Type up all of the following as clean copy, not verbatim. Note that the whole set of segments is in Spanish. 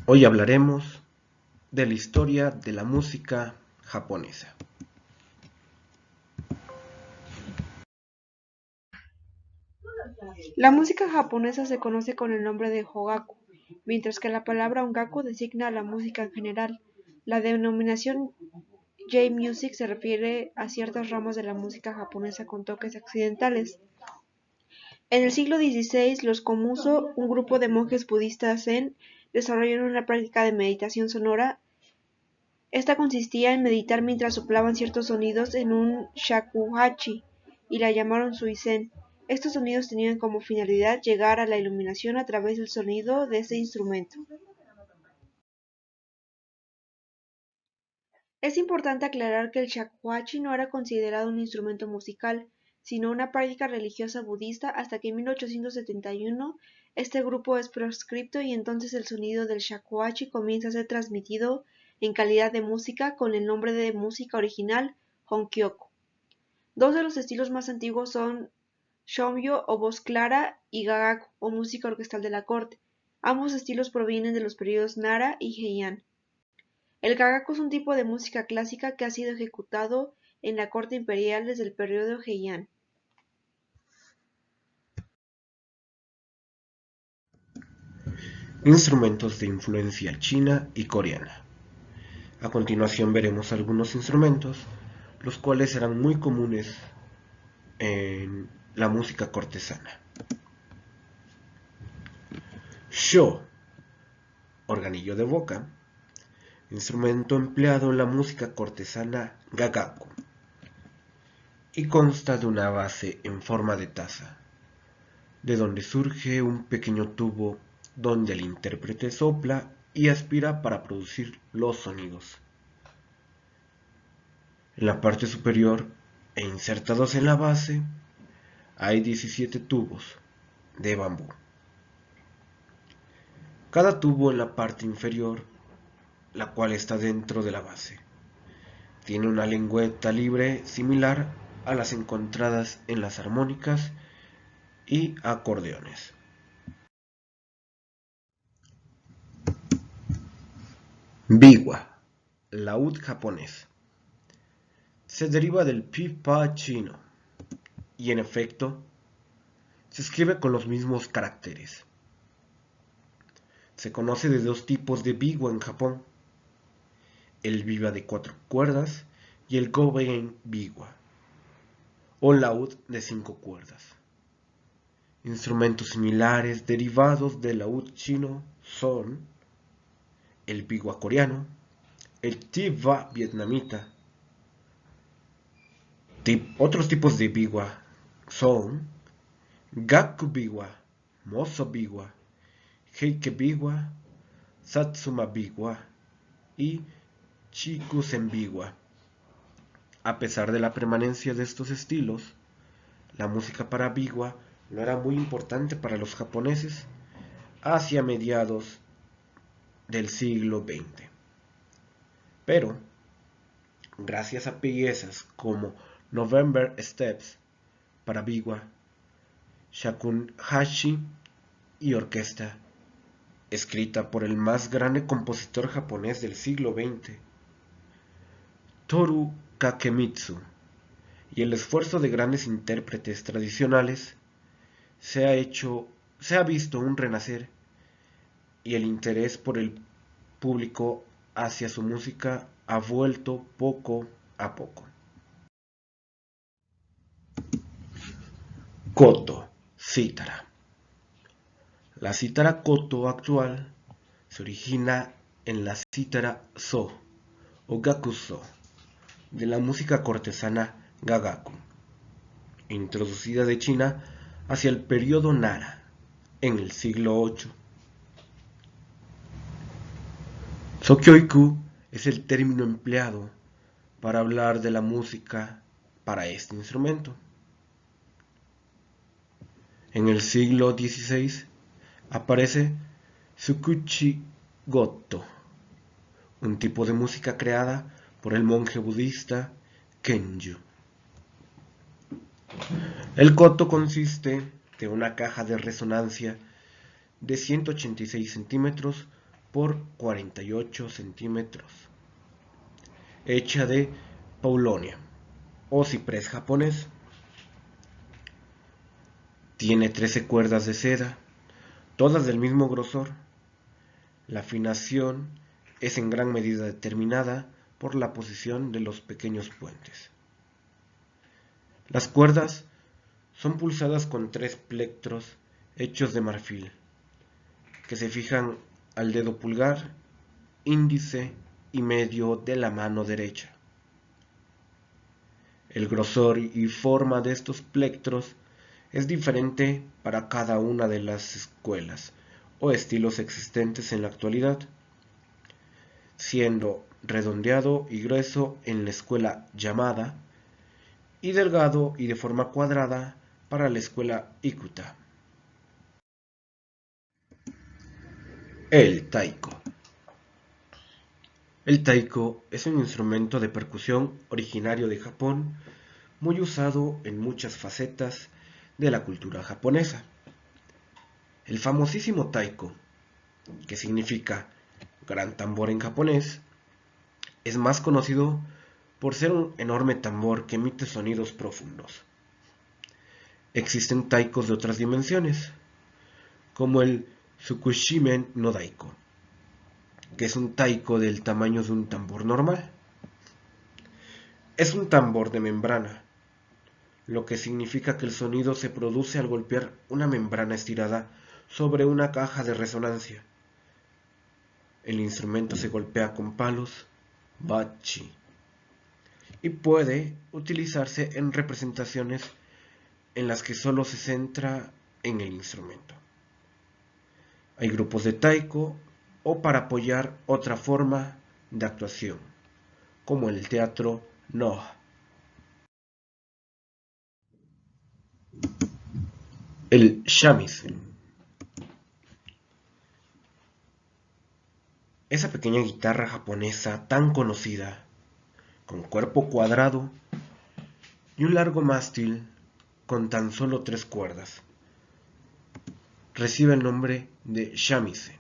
Hoy hablaremos de la historia de la música japonesa. La música japonesa se conoce con el nombre de Hogaku, mientras que la palabra ongaku designa a la música en general. La denominación J-music se refiere a ciertas ramas de la música japonesa con toques occidentales. En el siglo XVI, los Komuso, un grupo de monjes budistas zen, desarrollaron una práctica de meditación sonora. Esta consistía en meditar mientras soplaban ciertos sonidos en un shakuhachi, y la llamaron suizen. Estos sonidos tenían como finalidad llegar a la iluminación a través del sonido de ese instrumento. Es importante aclarar que el shakuhachi no era considerado un instrumento musical, sino una práctica religiosa budista hasta que en 1871 este grupo es proscripto y entonces el sonido del shakuhachi comienza a ser transmitido en calidad de música con el nombre de música original Honkyoku. Dos de los estilos más antiguos son shōmyō o voz clara y gagaku o música orquestal de la corte. Ambos estilos provienen de los períodos Nara y Heian. El gagaku es un tipo de música clásica que ha sido ejecutado en la corte imperial desde el período Heian. Instrumentos de influencia china y coreana. A continuación veremos algunos instrumentos, los cuales eran muy comunes en la música cortesana. Sho, organillo de boca, instrumento empleado en la música cortesana gagaku, y consta de una base en forma de taza, de donde surge un pequeño tubo donde el intérprete sopla y aspira para producir los sonidos. En la parte superior e insertados en la base hay 17 tubos de bambú. Cada tubo en la parte inferior, la cual está dentro de la base, tiene una lengüeta libre similar a las encontradas en las armónicas y acordeones. Biwa, laúd japonés. Se deriva del pi-pa chino y en efecto se escribe con los mismos caracteres. Se conoce de dos tipos de biwa en Japón: el biwa de 4 cuerdas y el goben biwa, o laúd de 5 cuerdas. Instrumentos similares derivados del laúd chino son el biwa coreano, el tiwa vietnamita. Otros tipos de biwa son gaku biwa, moso biwa, heike biwa, satsuma biwa y chikusen biwa. A pesar de la permanencia de estos estilos, la música para biwa no era muy importante para los japoneses hacia mediados del siglo XX. Pero, gracias a piezas como November Steps para biwa, shakuhachi y orquesta, escrita por el más grande compositor japonés del siglo XX, Toru Kakemitsu, y el esfuerzo de grandes intérpretes tradicionales, se ha visto un renacer y el interés por el público hacia su música ha vuelto poco a poco. Koto, cítara. La cítara koto actual se origina en la cítara so o gakuso de la música cortesana gagaku, introducida de China hacia el periodo Nara en el siglo VIII. Sokyoiku es el término empleado para hablar de la música para este instrumento. En el siglo XVI aparece Tsukuchi Goto, un tipo de música creada por el monje budista Kenju. El koto consiste de una caja de resonancia de 186 centímetros por 48 centímetros, hecha de paulonia o ciprés japonés. Tiene 13 cuerdas de seda, todas del mismo grosor. La afinación es en gran medida determinada por la posición de los pequeños puentes. Las cuerdas son pulsadas con 3 plectros hechos de marfil, que se fijan al dedo pulgar, índice y medio de la mano derecha. El grosor y forma de estos plectros es diferente para cada una de las escuelas o estilos existentes en la actualidad, siendo redondeado y grueso en la escuela llamada y delgado y de forma cuadrada para la escuela Ikuta. El taiko. El taiko es un instrumento de percusión originario de Japón, muy usado en muchas facetas de la cultura japonesa. El famosísimo taiko, que significa gran tambor en japonés, es más conocido por ser un enorme tambor que emite sonidos profundos. Existen taikos de otras dimensiones, como el Tsukushimen no Daiko, que es un taiko del tamaño de un tambor normal. Es un tambor de membrana, lo que significa que el sonido se produce al golpear una membrana estirada sobre una caja de resonancia. El instrumento se golpea con palos, bachi, y puede utilizarse en representaciones en las que solo se centra en el instrumento. Hay grupos de taiko o para apoyar otra forma de actuación, como el teatro Noh. El shamisen. Esa pequeña guitarra japonesa tan conocida, con cuerpo cuadrado y un largo mástil con tan solo 3 cuerdas, recibe el nombre de shamisen.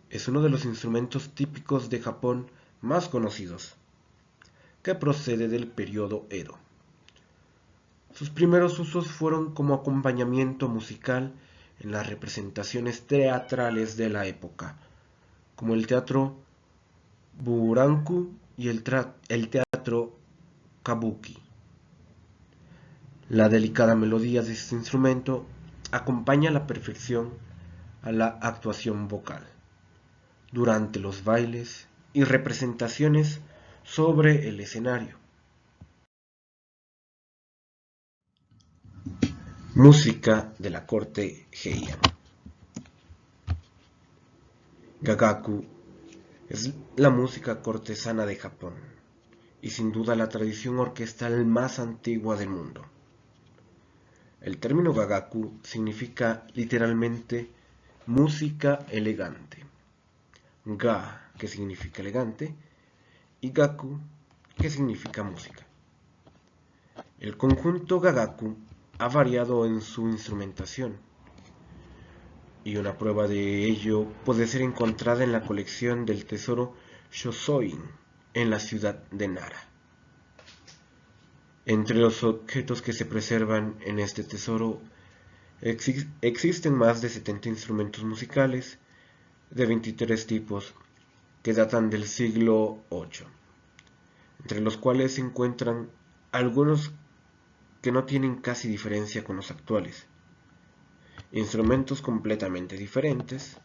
Es uno de los instrumentos típicos de Japón más conocidos, que procede del periodo Edo. Sus primeros usos fueron como acompañamiento musical en las representaciones teatrales de la época, como el teatro Buranku y el teatro Kabuki. La delicada melodía de este instrumento acompaña a la perfección a la actuación vocal durante los bailes y representaciones sobre el escenario. Música de la corte Heian. Gagaku es la música cortesana de Japón y sin duda la tradición orquestal más antigua del mundo. El término Gagaku significa literalmente música elegante. Ga, que significa elegante, y Gaku, que significa música. El conjunto Gagaku ha variado en su instrumentación, y una prueba de ello puede ser encontrada en la colección del tesoro Shosoin en la ciudad de Nara. Entre los objetos que se preservan en este tesoro existen más de 70 instrumentos musicales de 23 tipos que datan del siglo VIII, entre los cuales se encuentran algunos que no tienen casi diferencia con los actuales, instrumentos completamente diferentes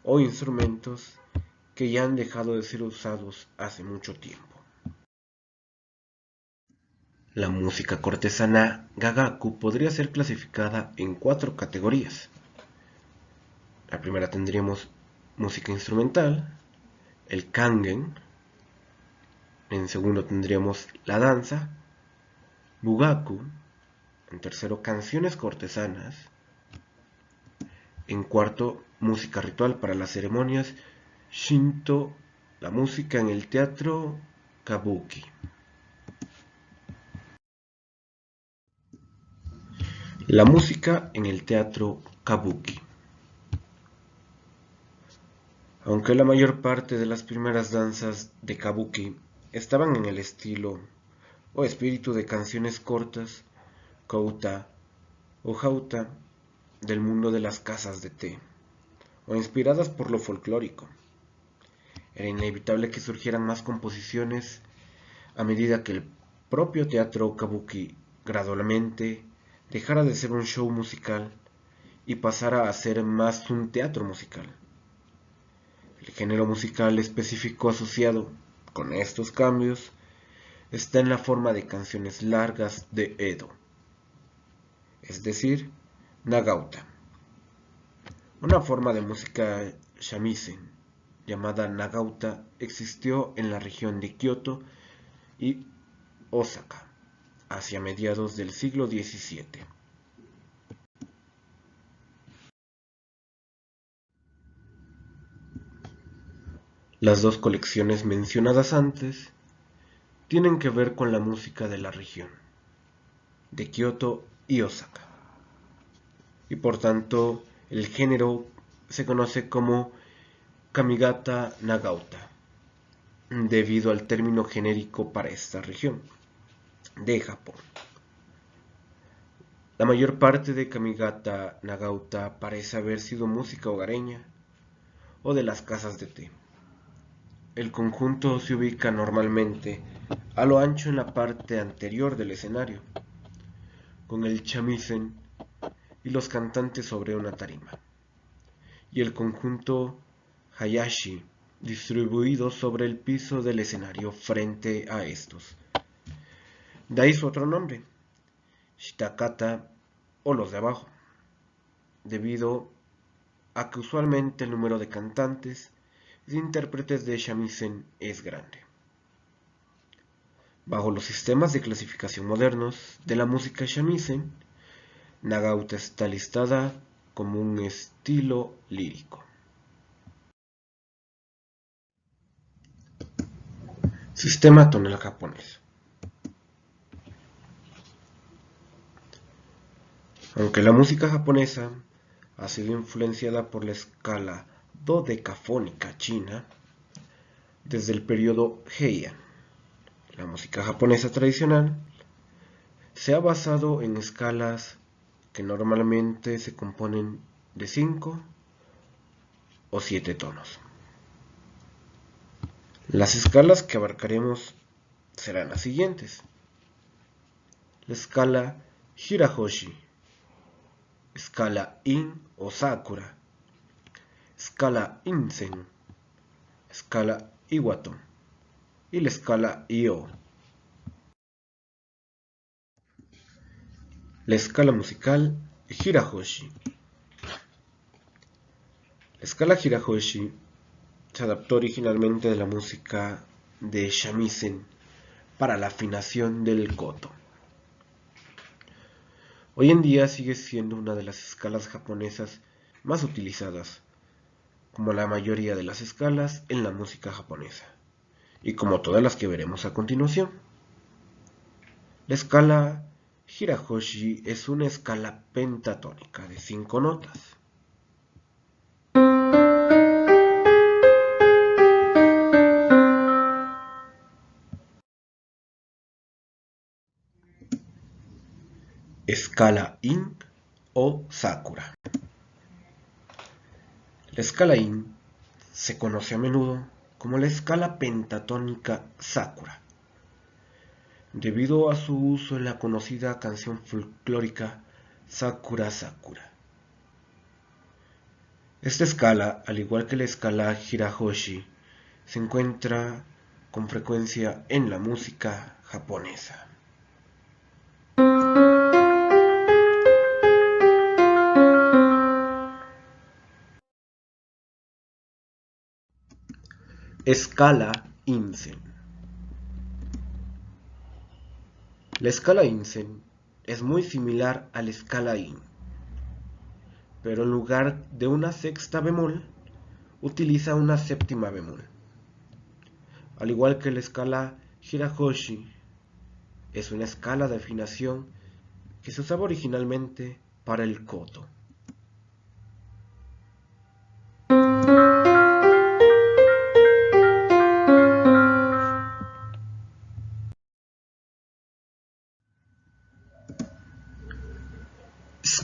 o instrumentos que ya han dejado de ser usados hace mucho tiempo. La música cortesana Gagaku podría ser clasificada en 4 categorías. La primera tendríamos música instrumental, el kangen. En segundo tendríamos la danza, bugaku. En tercero, canciones cortesanas. En cuarto, música ritual para las ceremonias Shinto, la música en el teatro Kabuki. La música en el teatro Kabuki. Aunque la mayor parte de las primeras danzas de kabuki estaban en el estilo o espíritu de canciones cortas, kouta o hauta del mundo de las casas de té, o inspiradas por lo folclórico, era inevitable que surgieran más composiciones a medida que el propio teatro kabuki gradualmente dejara de ser un show musical y pasara a ser más un teatro musical. El género musical específico asociado con estos cambios está en la forma de canciones largas de Edo, es decir, Nagauta, una forma de música shamisen llamada Nagauta existió en la región de Kioto y Osaka hacia mediados del siglo XVII. Las dos colecciones mencionadas antes tienen que ver con la música de la región, de Kioto y Osaka, y por tanto el género se conoce como Kamigata Nagauta, debido al término genérico para esta región de Japón. La mayor parte de Kamigata Nagauta parece haber sido música hogareña o de las casas de té. El conjunto se ubica normalmente a lo ancho en la parte anterior del escenario, con el shamisen y los cantantes sobre una tarima, y el conjunto hayashi distribuido sobre el piso del escenario frente a estos. De ahí su otro nombre, shitakata o los de abajo, debido a que usualmente el número de cantantes y intérpretes de shamisen es grande. Bajo los sistemas de clasificación modernos de la música shamisen, Nagauta está listada como un estilo lírico. Sistema tonal japonés. Aunque la música japonesa ha sido influenciada por la escala dodecafónica china desde el periodo Heian, la música japonesa tradicional se ha basado en escalas que normalmente se componen de 5 o 7 tonos. Las escalas que abarcaremos serán las siguientes: la escala Hirahoshi, escala In o Sakura, escala Insen, escala Iwato y la escala Io. La escala musical Hirahoshi. La escala Hirahoshi se adaptó originalmente de la música de shamisen para la afinación del koto. Hoy en día sigue siendo una de las escalas japonesas más utilizadas, como la mayoría de las escalas en la música japonesa, y como todas las que veremos a continuación. La escala Hirahoshi es una escala pentatónica de 5 notas. Escala In o Sakura. La escala In se conoce a menudo como la escala pentatónica Sakura, debido a su uso en la conocida canción folclórica Sakura Sakura. Esta escala, al igual que la escala Hirahoshi, se encuentra con frecuencia en la música japonesa. Escala Insen. La escala Insen es muy similar a la escala In, pero en lugar de una sexta bemol, utiliza una séptima bemol. Al igual que la escala Hirahoshi, es una escala de afinación que se usaba originalmente para el koto.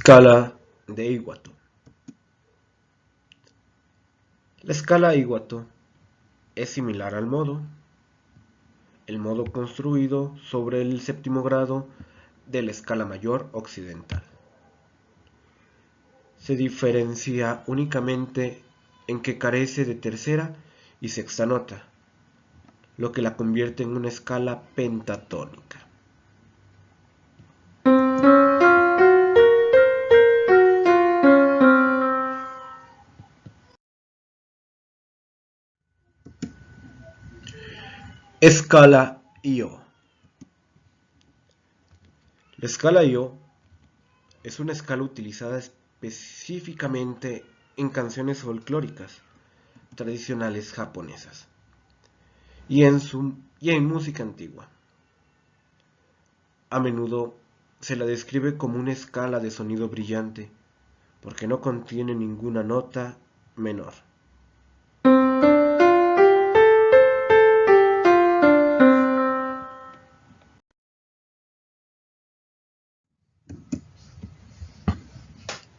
Escala de Iwato. La escala Iwato es similar al modo, el modo construido sobre el séptimo grado de la escala mayor occidental. Se diferencia únicamente en que carece de tercera y sexta nota, lo que la convierte en una escala pentatónica. Escala I-O. La escala I-O es una escala utilizada específicamente en canciones folclóricas tradicionales japonesas y en música antigua. A menudo se la describe como una escala de sonido brillante porque no contiene ninguna nota menor.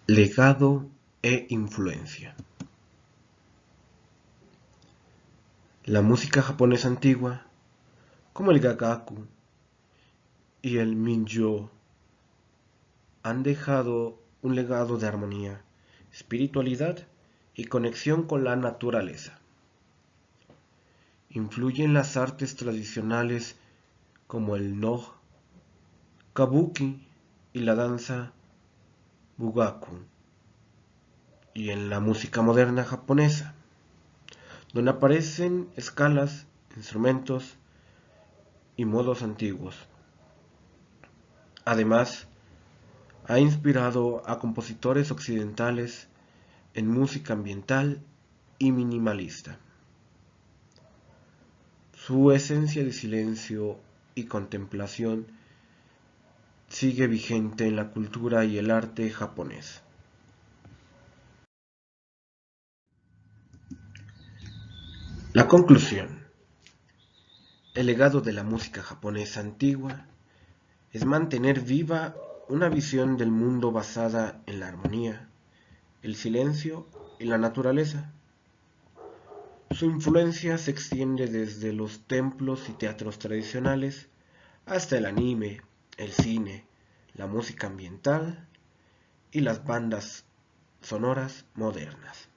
Legado e influencia. La música japonesa antigua, como el gagaku y el minjō, han dejado un legado de armonía, espiritualidad y conexión con la naturaleza. Influyen las artes tradicionales como el Noh, Kabuki y la danza Bugaku, y en la música moderna japonesa, donde aparecen escalas, instrumentos y modos antiguos. Además, ha inspirado a compositores occidentales en música ambiental y minimalista. Su esencia de silencio y contemplación sigue vigente en la cultura y el arte japonés. La conclusión. El legado de la música japonesa antigua es mantener viva una visión del mundo basada en la armonía, el silencio y la naturaleza. Su influencia se extiende desde los templos y teatros tradicionales hasta el anime, el cine, la música ambiental y las bandas sonoras modernas.